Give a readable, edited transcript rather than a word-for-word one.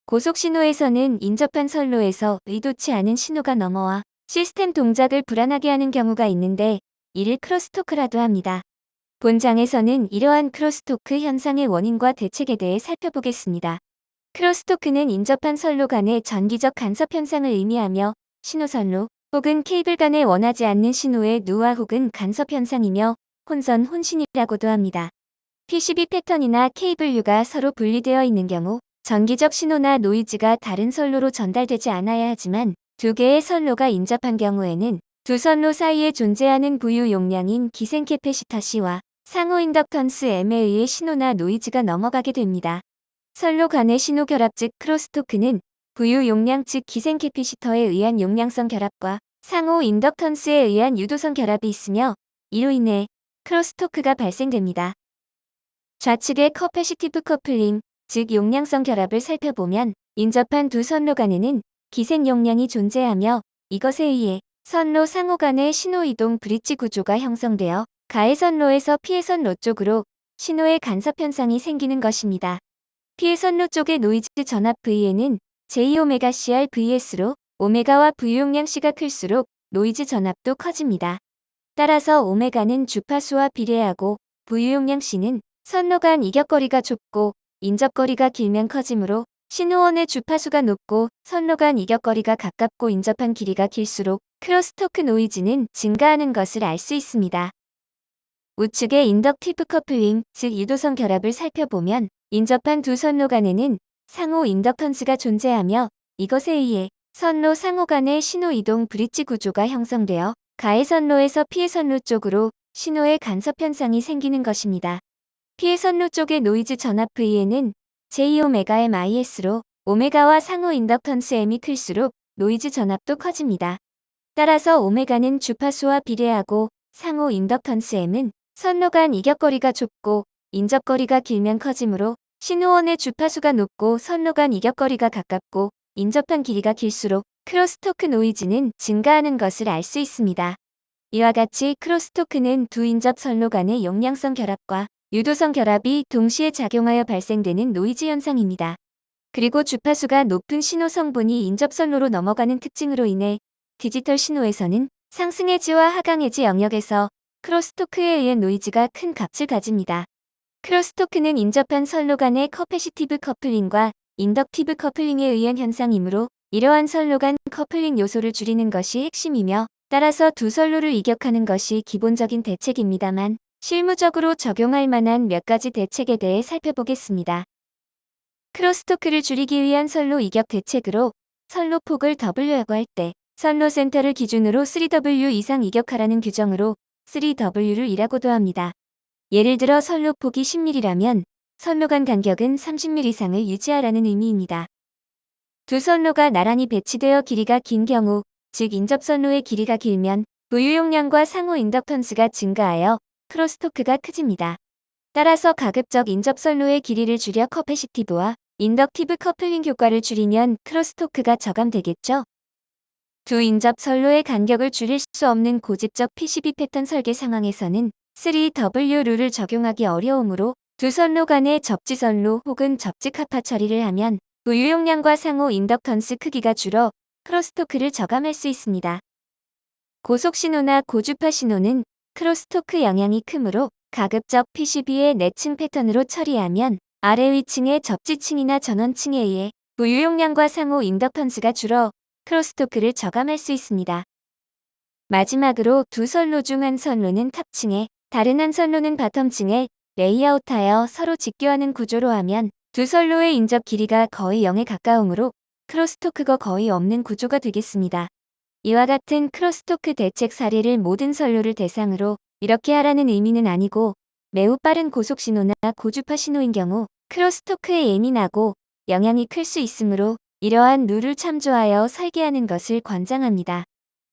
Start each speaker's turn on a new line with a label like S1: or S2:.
S1: 고속신호에서는 인접한 선로에서 의도치 않은 신호가 넘어와 시스템 동작을 불안하게 하는 경우가 있는데 이를 크로스토크라도 합니다. 본장에서는 이러한 크로스토크 현상의 원인과 대책에 대해 살펴보겠습니다. 크로스토크는 인접한 선로 간의 전기적 간섭 현상을 의미하며 신호선로 혹은 케이블 간의 원하지 않는 신호의 누화 혹은 간섭 현상이며 혼선, 혼신이라고도 합니다. PCB 패턴이나 케이블류가 서로 분리되어 있는 경우 전기적 신호나 노이즈가 다른 선로로 전달되지 않아야 하지만 두 개의 선로가 인접한 경우에는 두 선로 사이에 존재하는 부유 용량인 기생 캐패시터 C와 상호 인덕턴스 M에 의해 신호나 노이즈가 넘어가게 됩니다. 선로 간의 신호 결합 즉 크로스토크는 부유 용량 즉 기생 캐패시터에 의한 용량성 결합과 상호 인덕턴스에 의한 유도성 결합이 있으며 이로 인해 크로스토크가 발생됩니다. 좌측의 커패시티브 커플링, 즉 용량성 결합을 살펴보면 인접한 두 선로 간에는 기생 용량이 존재하며 이것에 의해 선로 상호 간의 신호 이동 브릿지 구조가 형성되어 가해 선로에서 피해 선로 쪽으로 신호의 간섭 현상이 생기는 것입니다. 피해 선로 쪽의 노이즈 전압 V에는 JωCR VS로 오메가와 부유용량 C가 클수록 노이즈 전압도 커집니다. 따라서 오메가는 주파수와 비례하고 부유용량 C는 선로 간 이격거리가 좁고 인접거리가 길면 커지므로 신호원의 주파수가 높고 선로 간 이격거리가 가깝고 인접한 길이가 길수록 크로스토크 노이즈는 증가하는 것을 알 수 있습니다. 우측의 인덕티브 커플링, 즉 유도성 결합을 살펴보면 인접한 두 선로 간에는 상호 인덕턴스가 존재하며 이것에 의해 선로 상호 간의 신호 이동 브릿지 구조가 형성되어 가해 선로에서 피해 선로 쪽으로 신호의 간섭 현상이 생기는 것입니다. 피해 선로 쪽의 노이즈 전압 V에는 JωMIS로 오메가와 상호 인덕턴스 M이 클수록 노이즈 전압도 커집니다. 따라서 오메가는 주파수와 비례하고 상호 인덕턴스 M은 선로 간 이격거리가 좁고 인접거리가 길면 커지므로 신호원의 주파수가 높고 선로 간 이격거리가 가깝고 인접한 길이가 길수록 크로스토크 노이즈는 증가하는 것을 알 수 있습니다. 이와 같이 크로스토크는 두 인접 선로 간의 용량성 결합과 유도성 결합이 동시에 작용하여 발생되는 노이즈 현상입니다. 그리고 주파수가 높은 신호 성분이 인접선로로 넘어가는 특징으로 인해 디지털 신호에서는 상승 해지와 하강 해지 영역에서 크로스토크에 의한 노이즈가 큰 값을 가집니다. 크로스토크는 인접한 선로 간의 커패시티브 커플링과 인덕티브 커플링에 의한 현상이므로 이러한 선로 간 커플링 요소를 줄이는 것이 핵심이며 따라서 두 선로를 이격하는 것이 기본적인 대책입니다만 실무적으로 적용할 만한 몇 가지 대책에 대해 살펴보겠습니다. 크로스토크를 줄이기 위한 선로 이격 대책으로 선로 폭을 W라고 할 때 선로 센터를 기준으로 3W 이상 이격하라는 규정으로 3W를 이라고도 합니다. 예를 들어 선로 폭이 10mm라면 선로 간 간격은 30mm 이상을 유지하라는 의미입니다. 두 선로가 나란히 배치되어 길이가 긴 경우, 즉 인접선로의 길이가 길면 부유용량과 상호 인덕턴스가 증가하여 크로스토크가 커집니다. 따라서 가급적 인접선로의 길이를 줄여 커패시티브와 인덕티브 커플링 효과를 줄이면 크로스토크가 저감되겠죠. 두 인접 선로의 간격을 줄일 수 없는 고집적 PCB 패턴 설계 상황에서는 3W 룰을 적용하기 어려우므로 두 선로 간의 접지선로 혹은 접지카파 처리를 하면 부유용량과 상호 인덕턴스 크기가 줄어 크로스토크를 저감할 수 있습니다. 고속신호나 고주파 신호는 크로스토크 영향이 크므로 가급적 PCB의 내층 패턴으로 처리하면 아래 위층의 접지층이나 전원층에 의해 부유용량과 상호 인덕턴스가 줄어 크로스토크를 저감할 수 있습니다. 마지막으로 두 선로 중 한 선로는 탑층에 다른 한 선로는 바텀층에 레이아웃하여 서로 직교하는 구조로 하면 두 선로의 인접 길이가 거의 0에 가까우므로 크로스토크가 거의 없는 구조가 되겠습니다. 이와 같은 크로스토크 대책 사례를 모든 선로를 대상으로 이렇게 하라는 의미는 아니고 매우 빠른 고속신호나 고주파 신호인 경우 크로스토크에 예민하고 영향이 클 수 있으므로 이러한 룰을 참조하여 설계하는 것을 권장합니다.